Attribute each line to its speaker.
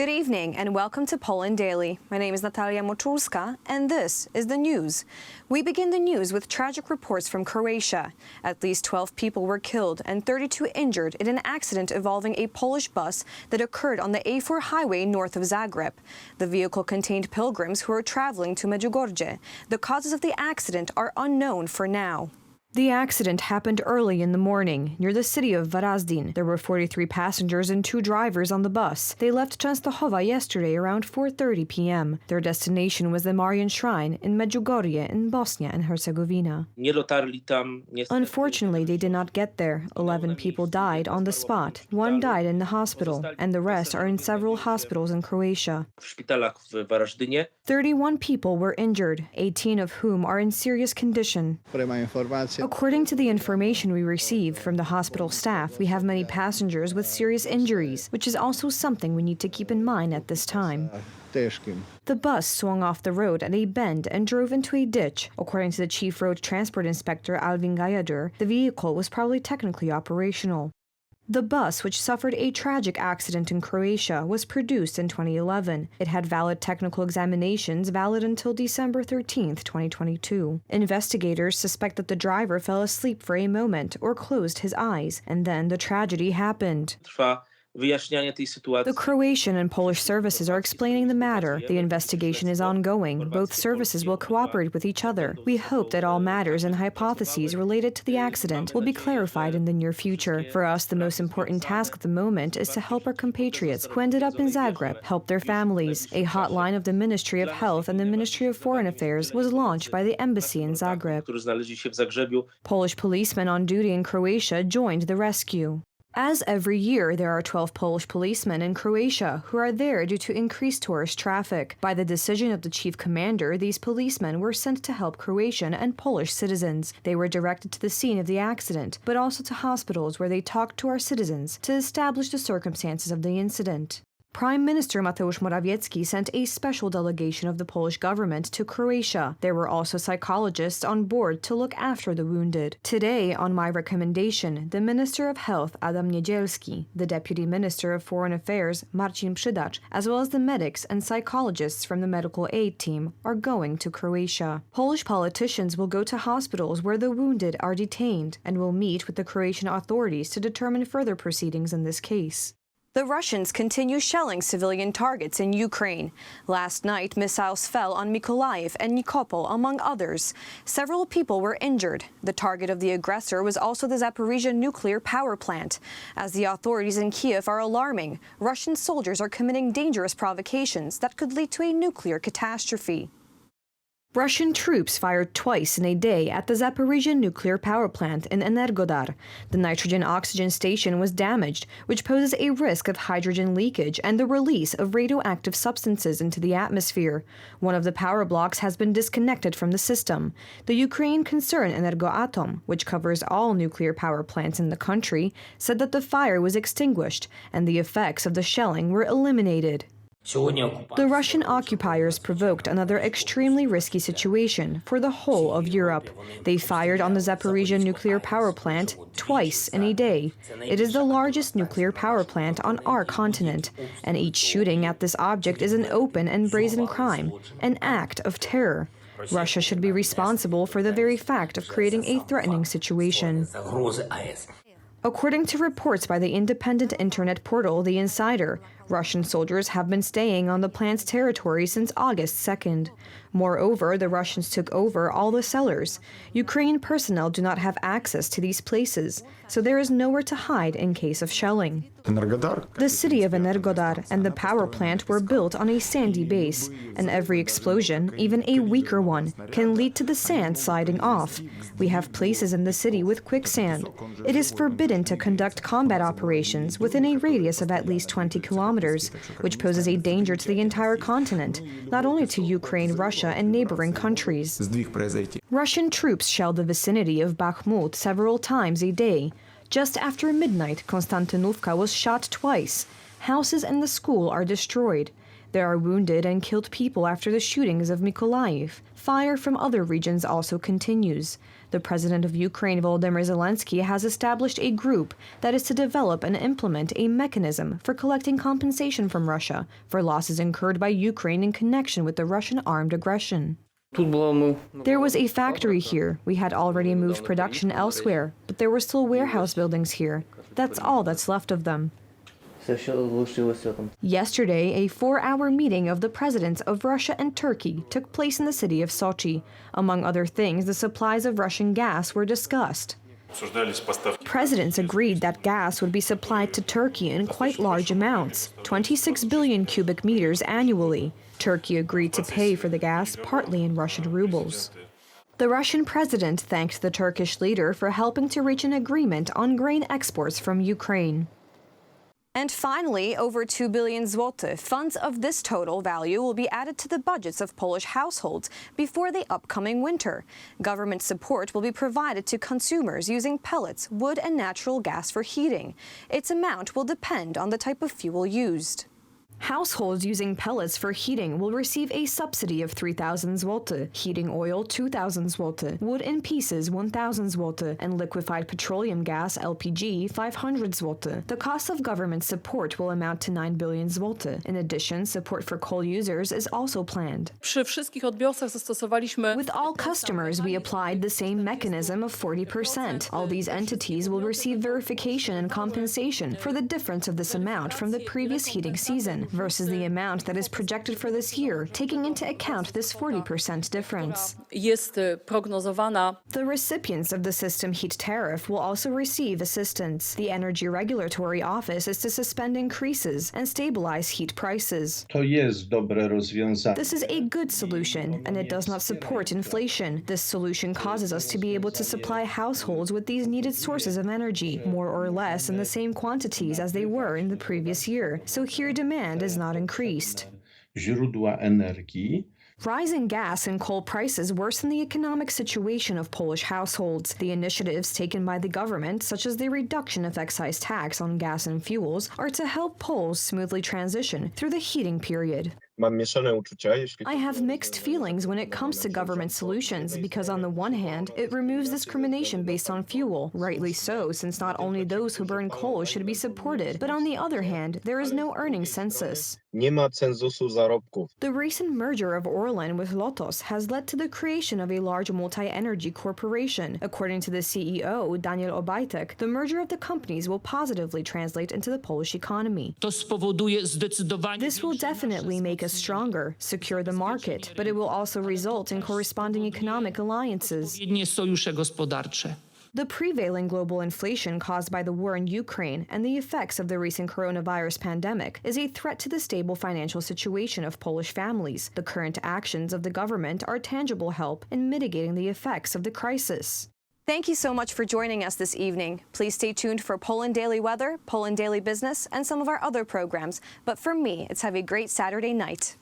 Speaker 1: Good evening and welcome to Poland Daily. My name is Natalia Moczulska and this is the news. We begin the news with tragic reports from Croatia. At least 12 people were killed and 32 injured in an accident involving a Polish bus that occurred on the A4 highway north of Zagreb. The vehicle contained pilgrims who were traveling to Medjugorje. The causes of the accident are unknown for now. The accident happened early in the morning, near the city of Varazdin. There were 43 passengers and 2 drivers on the bus. They left Częstochowa yesterday around 4:30 p.m. Their destination was the Marian Shrine in Medjugorje in Bosnia and Herzegovina. Unfortunately, they did not get there. 11 people died on the spot. 1 died in the hospital, and the rest are in several hospitals in Croatia. 31 people were injured, 18 of whom are in serious condition. According to the information we received from the hospital staff, we have many passengers with serious injuries, which is also something we need to keep in mind at this time. The bus swung off the road at a bend and drove into a ditch. According to the chief road transport inspector Alvin Gajadur, the vehicle was probably technically operational. The bus, which suffered a tragic accident in Croatia, was produced in 2011. It had valid technical examinations valid until December 13, 2022. Investigators suspect that the driver fell asleep for a moment or closed his eyes, and then the tragedy happened. The Croatian and Polish services are explaining the matter. The investigation is ongoing. Both services will cooperate with each other. We hope that all matters and hypotheses related to the accident will be clarified in the near future. For us, the most important task at the moment is to help our compatriots who ended up in Zagreb, help their families. A hotline of the Ministry of Health and the Ministry of Foreign Affairs was launched by the embassy in Zagreb. Polish policemen on duty in Croatia joined the rescue. As every year, there are 12 Polish policemen in Croatia who are there due to increased tourist traffic. By the decision of the chief commander, these policemen were sent to help Croatian and Polish citizens. They were directed to the scene of the accident, but also to hospitals where they talked to our citizens to establish the circumstances of the incident. Prime Minister Mateusz Morawiecki sent a special delegation of the Polish government to Croatia. There were also psychologists on board to look after the wounded. Today, on my recommendation, the Minister of Health Adam Niedzielski, the Deputy Minister of Foreign Affairs Marcin Przydacz, as well as the medics and psychologists from the medical aid team are going to Croatia. Polish politicians will go to hospitals where the wounded are detained and will meet with the Croatian authorities to determine further proceedings in this case. The Russians continue shelling civilian targets in Ukraine. Last night, missiles fell on Mykolaiv and Nikopol, among others. Several people were injured. The target of the aggressor was also the Zaporizhia nuclear power plant. As the authorities in Kiev are alarming, Russian soldiers are committing dangerous provocations that could lead to a nuclear catastrophe. Russian troops fired twice in a day at the Zaporizhia nuclear power plant in Enerhodar. The nitrogen-oxygen station was damaged, which poses a risk of hydrogen leakage and the release of radioactive substances into the atmosphere. One of the power blocks has been disconnected from the system. The Ukraine concern Energoatom, which covers all nuclear power plants in the country, said that the fire was extinguished and the effects of the shelling were eliminated. The Russian occupiers provoked another extremely risky situation for the whole of Europe. They fired on the Zaporizhia nuclear power plant twice in a day. It is the largest nuclear power plant on our continent, and each shooting at this object is an open and brazen crime, an act of terror. Russia should be responsible for the very fact of creating a threatening situation. According to reports by the independent internet portal The Insider, Russian soldiers have been staying on the plant's territory since August 2nd. Moreover, the Russians took over all the cellars. Ukrainian personnel do not have access to these places, so there is nowhere to hide in case of shelling. The city of Enerhodar and the power plant were built on a sandy base, and every explosion, even a weaker one, can lead to the sand sliding off. We have places in the city with quicksand. It is forbidden to conduct combat operations within a radius of at least 20 kilometers, which poses a danger to the entire continent, not only to Ukraine, Russia, and neighboring countries. Russian troops shelled the vicinity of Bakhmut several times a day. Just after midnight, Konstantinovka was shot twice. Houses and the school are destroyed. There are wounded and killed people after the shootings of Mykolaiv. Fire from other regions also continues. The president of Ukraine, Volodymyr Zelensky, has established a group that is to develop and implement a mechanism for collecting compensation from Russia for losses incurred by Ukraine in connection with the Russian armed aggression. There was a factory here. We had already moved production elsewhere, but there were still warehouse buildings here. That's all that's left of them. Yesterday, a 4-hour meeting of the presidents of Russia and Turkey took place in the city of Sochi. Among other things, the supplies of Russian gas were discussed. Presidents agreed that gas would be supplied to Turkey in quite large amounts, 26 billion cubic meters annually. Turkey agreed to pay for the gas partly in Russian rubles. The Russian president thanked the Turkish leader for helping to reach an agreement on grain exports from Ukraine. And finally, over 2 billion zloty, funds of this total value will be added to the budgets of Polish households before the upcoming winter. Government support will be provided to consumers using pellets, wood and natural gas for heating. Its amount will depend on the type of fuel used. Households using pellets for heating will receive a subsidy of 3,000 zloty, heating oil 2,000 zloty, wood in pieces 1,000 zloty, and liquefied petroleum gas LPG 500 zloty. The cost of government support will amount to 9 billion zloty. In addition, support for coal users is also planned. With all customers, we applied the same mechanism of 40%. All these entities will receive verification and compensation for the difference of this amount from the previous heating season versus the amount that is projected for this year, taking into account this 40% difference. The recipients of the system heat tariff will also receive assistance. The Energy Regulatory Office is to suspend increases and stabilize heat prices. This is a good solution, and it does not support inflation. This solution causes us to be able to supply households with these needed sources of energy, more or less in the same quantities as they were in the previous year. So here demand is not increased. Rising gas and coal prices worsen the economic situation of Polish households. The initiatives taken by the government, such as the reduction of excise tax on gas and fuels, are to help Poles smoothly transition through the heating period. I have mixed feelings when it comes to government solutions because on the one hand, it removes discrimination based on fuel, rightly so, since not only those who burn coal should be supported, but on the other hand, there is no earning census. The recent merger of Orlen with Lotos has led to the creation of a large multi-energy corporation. According to the CEO, Daniel Obajtek, the merger of the companies will positively translate into the Polish economy. This will definitely make us stronger, secure the market, but it will also result in corresponding economic alliances. The prevailing global inflation caused by the war in Ukraine and the effects of the recent coronavirus pandemic is a threat to the stable financial situation of Polish families. The current actions of the government are tangible help in mitigating the effects of the crisis. Thank you so much for joining us this evening. Please stay tuned for Poland Daily Weather, Poland Daily Business, and some of our other programs. But for me, it's have a great Saturday night.